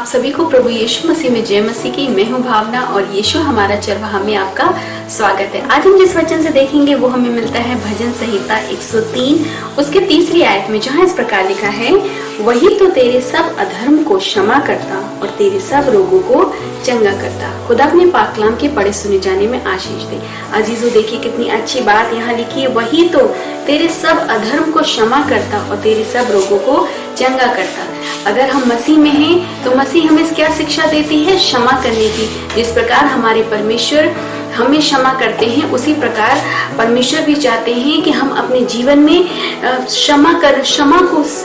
आप सभी को प्रभु यीशु मसीह में जय मसीह की। मैं हूं भावना और यीशु हमारा चरवाहा में आपका स्वागत है। आज हम जिस वचन से देखेंगे वो हमें मिलता है भजन संहिता 103 उसके तीसरी आयत में, जहाँ इस प्रकार लिखा है, वही तो तेरे सब अधर्म को क्षमा करता और तेरे सब रोगों को चंगा करता। खुदा अपने पाक कलाम के पढ़े सुने जाने में आशीष दे। अजीजों, देखिए कितनी अच्छी बात यहाँ लिखी है, वही तो तेरे सब अधर्म को क्षमा करता और तेरे सब रोगों को चंगा करता। अगर हम मसीह में हैं तो मसीह हमें क्या शिक्षा देती है? क्षमा करने की। जिस प्रकार हमारे परमेश्वर हमें क्षमा करते हैं, उसी प्रकार परमेश्वर भी चाहते हैं कि हम अपने जीवन में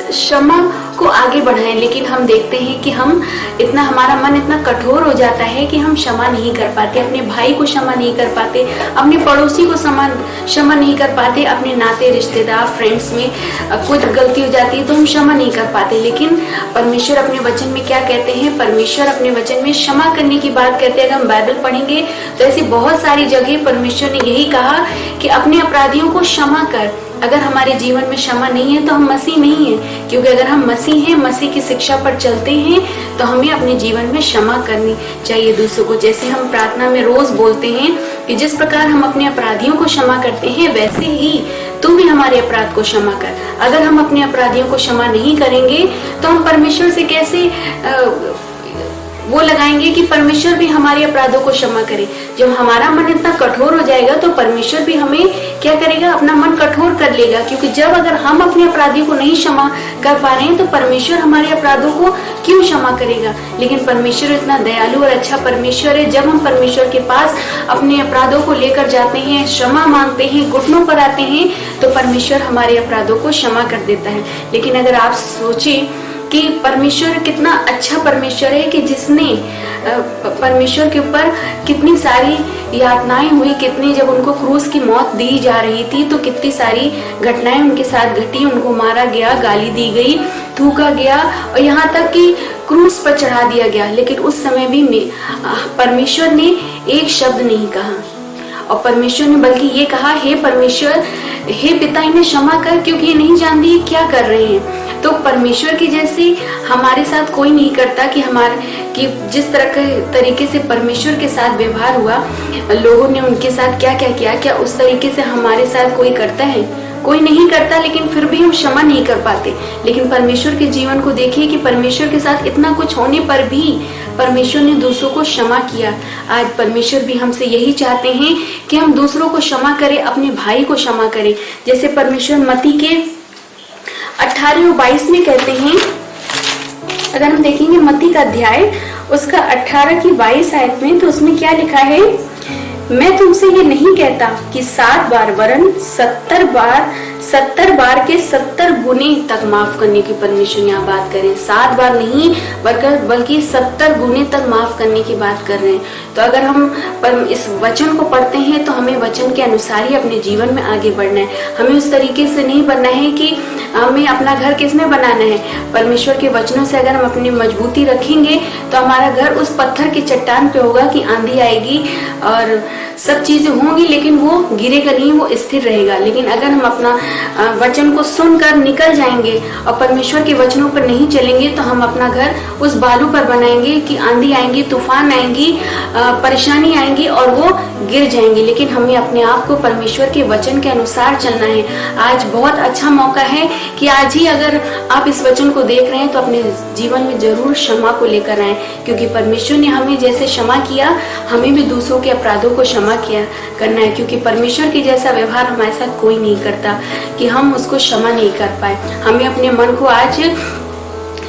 क्षमा को आगे बढ़ाएं। लेकिन हम देखते हैं कि हमारा मन इतना कठोर हो जाता है कि हम क्षमा नहीं कर पाते, अपने भाई को क्षमा नहीं कर पाते, अपने पड़ोसी को क्षमा नहीं कर पाते, अपने नाते रिश्तेदार फ्रेंड्स में कुछ गलती हो जाती है तो हम क्षमा नहीं कर पाते। लेकिन परमेश्वर अपने वचन में क्या कहते हैं? परमेश्वर अपने वचन में क्षमा करने की बात कहते हैं। अगर हम बाइबल पढ़ेंगे तो ऐसी बहुत सारी जगह परमेश्वर ने यही कहा कि अपने अपराधियों को क्षमा कर। अगर हमारे जीवन में क्षमा नहीं है तो हम मसीह नहीं है, क्योंकि अगर हम मसीह हैं, मसीह की शिक्षा पर चलते हैं, तो हमें अपने जीवन में क्षमा करनी चाहिए दूसरों को। जैसे हम प्रार्थना में रोज बोलते हैं कि जिस प्रकार हम अपने अपराधियों को क्षमा करते हैं, वैसे ही तू भी हमारे अपराध को क्षमा कर। अगर हम अपने अपराधियों को क्षमा नहीं करेंगे तो हम परमेश्वर से कैसे वो लगाएंगे कि परमेश्वर भी हमारे अपराधों को क्षमा करे। जब हमारा मन इतना कठोर हो जाएगा तो परमेश्वर भी हमें क्या करेगा? अपना मन कठोर कर लेगा। क्योंकि जब अगर हम अपने अपराधियों को नहीं क्षमा कर पा रहे हैं तो परमेश्वर हमारे अपराधों को क्यों क्षमा करेगा? लेकिन परमेश्वर इतना दयालु और अच्छा परमेश्वर है। जब हम परमेश्वर के पास अपने अपराधों को लेकर जाते हैं, क्षमा मांगते हैं, घुटनों पर आते हैं, तो परमेश्वर हमारे अपराधों को क्षमा कर देता है। लेकिन अगर आप सोचें कि परमेश्वर कितना अच्छा परमेश्वर है कि जिसने परमेश्वर के ऊपर कितनी सारी यातनाएं हुई, कितनी, जब उनको क्रूस की मौत दी जा रही थी तो कितनी सारी घटनाएं उनके साथ घटी। उनको मारा गया, गाली दी गई, थूका गया और यहाँ तक कि क्रूस पर चढ़ा दिया गया। लेकिन उस समय भी परमेश्वर ने एक शब्द नहीं कहा, और परमेश्वर ने बल्कि ये कहा, हे परमेश्वर, हे पिता, इन्हें क्षमा कर, क्योंकि ये नहीं जानती क्या कर रहे हैं। तो परमेश्वर की जैसी हमारे साथ कोई नहीं करता कि जिस तरह के तरीके से परमेश्वर के साथ व्यवहार हुआ, लोगों ने उनके साथ क्या क्या किया, क्या उस तरीके से हमारे साथ कोई करता है? कोई नहीं करता। लेकिन फिर भी हम क्षमा नहीं कर पाते। लेकिन परमेश्वर के जीवन को देखिए कि परमेश्वर के साथ इतना कुछ होने पर भी परमेश्वर ने दूसरों को क्षमा किया। आज परमेश्वर भी हमसे यही चाहते हैं कि हम दूसरों को क्षमा करें, अपने भाई को क्षमा करें। जैसे परमेश्वर मत्ती के 18 और 22 में कहते हैं, अगर हम देखेंगे मत्ती का अध्याय उसका 18 की 22 आयत में, तो उसमें क्या लिखा है? मैं तुमसे ये नहीं कहता कि 7 बार वरन 70 बार के 70 गुने तक माफ करने की परमेश्वर यहाँ बात करें। 7 बार नहीं बल्कि 70 गुने तक माफ करने की बात कर रहे हैं। तो अगर हम इस वचन को पढ़ते हैं तो हमें वचन के अनुसार ही अपने जीवन में आगे बढ़ना है। हमें उस तरीके से नहीं बनना है कि हमें अपना घर किसमें बनाना है। परमेश्वर के वचनों से अगर हम अपनी मजबूती रखेंगे तो हमारा घर उस पत्थर की चट्टान पे होगा कि आंधी आएगी और सब चीजें होंगी, लेकिन वो गिरेगा नहीं, वो स्थिर रहेगा। लेकिन अगर हम अपना वचन को सुनकर निकल जाएंगे और परमेश्वर के वचनों पर नहीं चलेंगे तो हम अपना घर उस बालू पर बनाएंगे कि आंधी आएंगी, तूफान आएंगी, परेशानी आएंगी और वो गिर जाएंगे। लेकिन हमें अपने आप को परमेश्वर के वचन के अनुसार चलना है। आज बहुत अच्छा मौका है कि आज ही अगर आप इस वचन को देख रहे हैं तो अपने जीवन में जरूर क्षमा को लेकर आए, क्योंकि परमेश्वर ने हमें जैसे क्षमा किया, हमें भी दूसरों के अपराधों को क्षमा करना है। क्योंकि परमेश्वर के जैसा व्यवहार हमारे साथ कोई नहीं करता कि हम उसको क्षमा नहीं कर पाए। हमें अपने मन को आज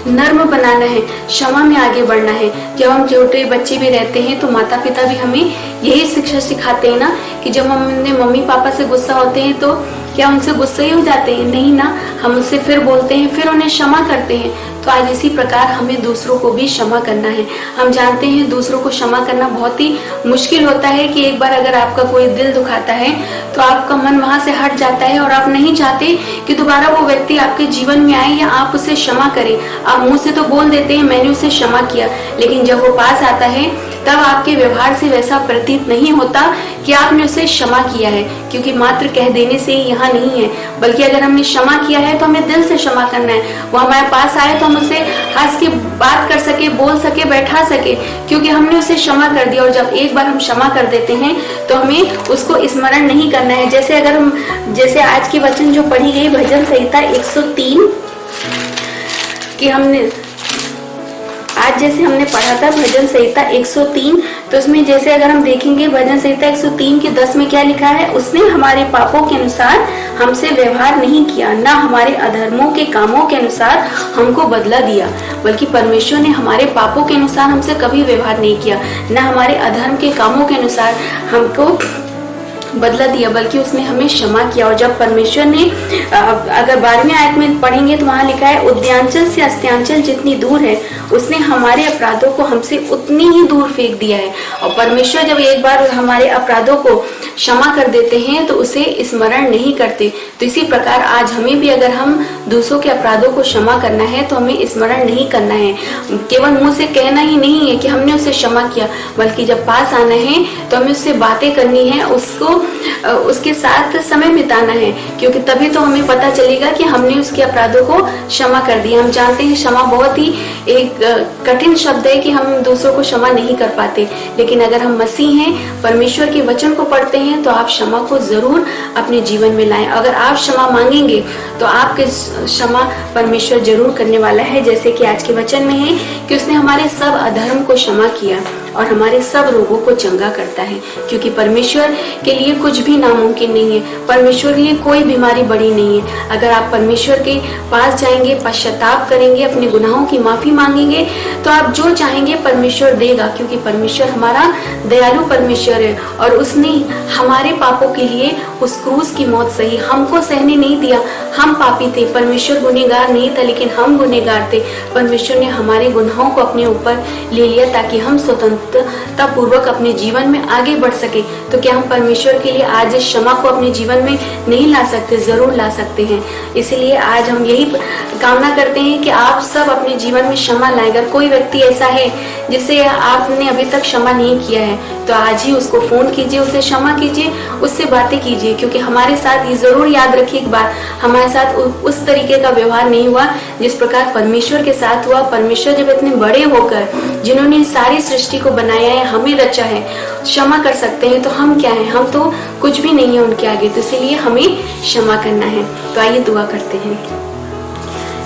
नर्म बनाना है, क्षमा में आगे बढ़ना है। जब हम छोटे बच्चे भी रहते हैं तो माता पिता भी हमें यही शिक्षा सिखाते हैं ना, कि जब हम अपने मम्मी पापा से गुस्सा होते हैं तो क्या उनसे गुस्से ही हो जाते हैं? नहीं ना, हम उससे फिर बोलते हैं, फिर उन्हें क्षमा करते हैं। तो आज इसी प्रकार हमें दूसरों को भी क्षमा करना है। हम जानते हैं दूसरों को क्षमा करना बहुत ही मुश्किल होता है कि एक बार अगर आपका कोई दिल दुखाता है तो आपका मन वहां से हट जाता है और आप नहीं चाहते कि दोबारा वो व्यक्ति आपके जीवन में आए या आप उसे क्षमा करें। आप मुंह से तो बोल देते हैं मैंने उसे क्षमा किया, लेकिन जब वो पास आता है तब आपके व्यवहार से वैसा प्रतीत नहीं होता कि आपने उसे क्षमा किया है, क्योंकि मात्र कह देने से यहाँ नहीं है, बल्कि अगर हमने क्षमा किया है तो हमें दिल से क्षमा करना है। वो हमारे पास आए तो हम उससे हंस के बात कर सके, बोल सके, बैठा सके, क्योंकि हमने उसे क्षमा कर दिया। और जब एक बार हम क्षमा कर देते हैं तो हमें उसको स्मरण नहीं करना है। जैसे आज की वचन जो पढ़ी गई भजन संहिता 103 कि आज जैसे हमने पढ़ा था भजन संहिता 103, तो उसमें जैसे अगर हम देखेंगे भजन संहिता 103 के 10 में क्या लिखा है, उसने हमारे पापों के अनुसार हमसे व्यवहार नहीं किया, ना हमारे अधर्मों के कामों के अनुसार हमको बदला दिया। बल्कि परमेश्वर ने हमारे पापों के अनुसार हमसे कभी व्यवहार नहीं किया, ना हमारे अधर्म के कामों के अनुसार हमको बदला दिया, बल्कि उसने हमें क्षमा किया। और जब परमेश्वर ने अगर 12वें आयत में पढ़ेंगे तो वहां लिखा है, उद्यांचल से अस्त्यांचल जितनी दूर है उसने हमारे अपराधों को हमसे उतनी ही दूर फेंक दिया है। और परमेश्वर जब एक बार हमारे अपराधों को क्षमा कर देते हैं तो उसे स्मरण नहीं करते। तो इसी प्रकार आज हमें भी अगर हम दूसरों के अपराधों को क्षमा करना है तो हमें स्मरण नहीं करना है, केवल मुंह से कहना ही नहीं है कि हमने उसे क्षमा किया, बल्कि जब पास आना है तो हमें उससे बातें करनी है, उसके साथ समय बिताना है, क्योंकि तभी तो हमें पता चलेगा कि हमने उसके अपराधों को क्षमा कर दिया। हम जानते हैं क्षमा बहुत ही एक कठिन शब्द है कि हम दूसरों को क्षमा नहीं कर पाते, लेकिन अगर हम मसीह हैं, परमेश्वर के वचन को पढ़ते हैं, तो आप क्षमा को जरूर अपने जीवन में लाएं। अगर आप क्षमा मांगेंगे तो आपके क्षमा परमेश्वर जरूर करने वाला है। जैसे कि आज के वचन में है कि उसने हमारे सब अधर्म को क्षमा किया और हमारे सब रोगों को चंगा करता है, क्योंकि परमेश्वर के लिए कुछ भी नामुमकिन नहीं है। परमेश्वर के लिए कोई बीमारी बड़ी नहीं है। अगर आप परमेश्वर के पास जाएंगे, पश्चाताप करेंगे, अपने गुनाहों की माफी मांगेंगे, तो आप जो चाहेंगे परमेश्वर देगा, क्योंकि परमेश्वर हमारा दयालु परमेश्वर है और उसने हमारे पापों के लिए उस क्रूस की मौत सही, हमको सहने नहीं दिया। हम पापी थे, परमेश्वर गुनहगार नहीं था, लेकिन हम गुनहगार थे। परमेश्वर ने हमारे गुनाहों को अपने ऊपर ले लिया ताकि हम स्वतंत्रता पूर्वक अपने जीवन में आगे बढ़ सके। तो क्या हम परमेश्वर के लिए आज इस क्षमा को अपने जीवन में नहीं ला सकते? जरूर ला सकते हैं। इसलिए आज हम यही कामना करते हैं कि आप सब अपने जीवन में क्षमा लाएं। अगर कोई व्यक्ति ऐसा है जिसे आपने अभी तक क्षमा नहीं किया है, तो आज ही उसको फोन कीजिए, उसे क्षमा कीजिए, उससे बातें कीजिए, क्योंकि हमारे साथ ये जरूर याद रखिए एक बात, हमारे साथ उस तरीके का व्यवहार नहीं हुआ जिस प्रकार परमेश्वर के साथ हुआ। परमेश्वर जब इतने बड़े होकर जिन्होंने सारी सृष्टि को बनाया है, हमें रचा है, क्षमा कर सकते हैं, तो हम क्या हैं? हम तो कुछ भी नहीं है उनके आगे। तो इसलिए हमें क्षमा करना है। तो आइए दुआ करते हैं।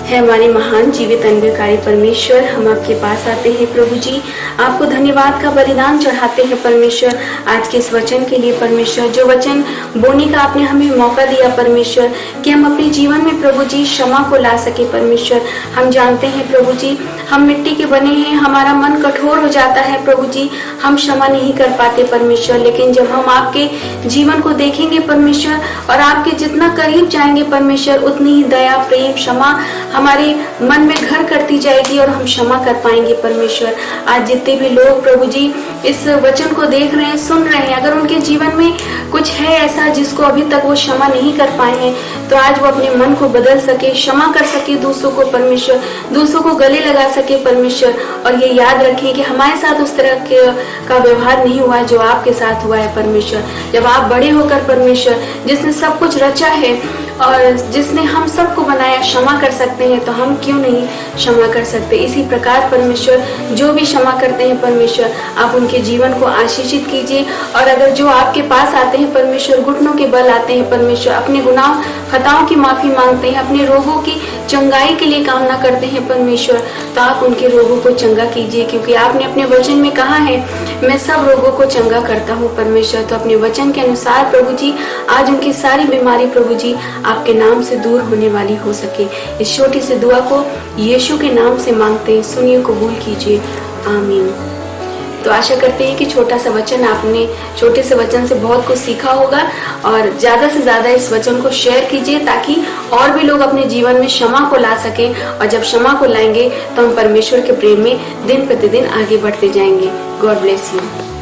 है हमारे महान जीवित अन्यायकारी परमेश्वर, हम आपके पास आते हैं प्रभु जी, आपको धन्यवाद का बलिदान चढ़ाते हैं परमेश्वर, आज के इस वचन के लिए परमेश्वर, जो वचन बोने का आपने हमें मौका दिया परमेश्वर, कि हम अपने जीवन में प्रभु जी क्षमा को ला सके परमेश्वर। हम जानते हैं प्रभु जी, हम मिट्टी के बने हैं, हमारा मन कठोर हो जाता है प्रभु जी, हम क्षमा नहीं कर पाते परमेश्वर। लेकिन जब हम आपके जीवन को देखेंगे परमेश्वर और आपके जितना करीब जाएंगे परमेश्वर, उतनी ही दया, प्रेम, क्षमा हमारे मन में घर करती जाएगी और हम क्षमा कर पाएंगे परमेश्वर। आज जितने भी लोग प्रभु जी इस वचन को देख रहे हैं, सुन रहे हैं, अगर उनके जीवन में कुछ है ऐसा जिसको अभी तक वो क्षमा नहीं कर पाए हैं, तो आज वो अपने मन को बदल सके, क्षमा कर सके दूसरों को परमेश्वर, दूसरों को गले लगा सके परमेश्वर। और ये याद रखें कि हमारे साथ उस तरह का व्यवहार नहीं हुआ जो आपके साथ हुआ है परमेश्वर। जब आप बड़े होकर परमेश्वर, जिसने सब कुछ रचा है और जिसने हम सबको बनाया, क्षमा कर सकते हैं, तो हम क्यों नहीं क्षमा कर सकते? इसी प्रकार परमेश्वर जो भी क्षमा करते हैं परमेश्वर, आप उनके जीवन को आशीषित कीजिए। और अगर जो आपके पास आते हैं परमेश्वर, घुटनों के बल आते हैं परमेश्वर, अपने गुनाह खताओं की माफी मांगते हैं, अपने रोगों की चंगाई के लिए कामना करते हैं परमेश्वर, तो आप उनके रोगों को चंगा कीजिए, क्योंकि आपने अपने वचन में कहा है, मैं सब रोगों को चंगा करता हूँ परमेश्वर। तो अपने वचन के अनुसार प्रभु जी आज उनकी सारी बीमारी प्रभु जी आपके नाम से दूर होने वाली हो सके। इस छोटी सी दुआ को यीशु के नाम से मांगते हैं, सुनिए, कबूल कीजिए, आमीन। तो आशा करते हैं कि छोटा सा वचन, आपने छोटे से वचन से बहुत कुछ सीखा होगा, और ज्यादा से ज्यादा इस वचन को शेयर कीजिए ताकि और भी लोग अपने जीवन में क्षमा को ला सकें। और जब क्षमा को लाएंगे तो हम परमेश्वर के प्रेम में दिन प्रतिदिन आगे बढ़ते जाएंगे। God bless you.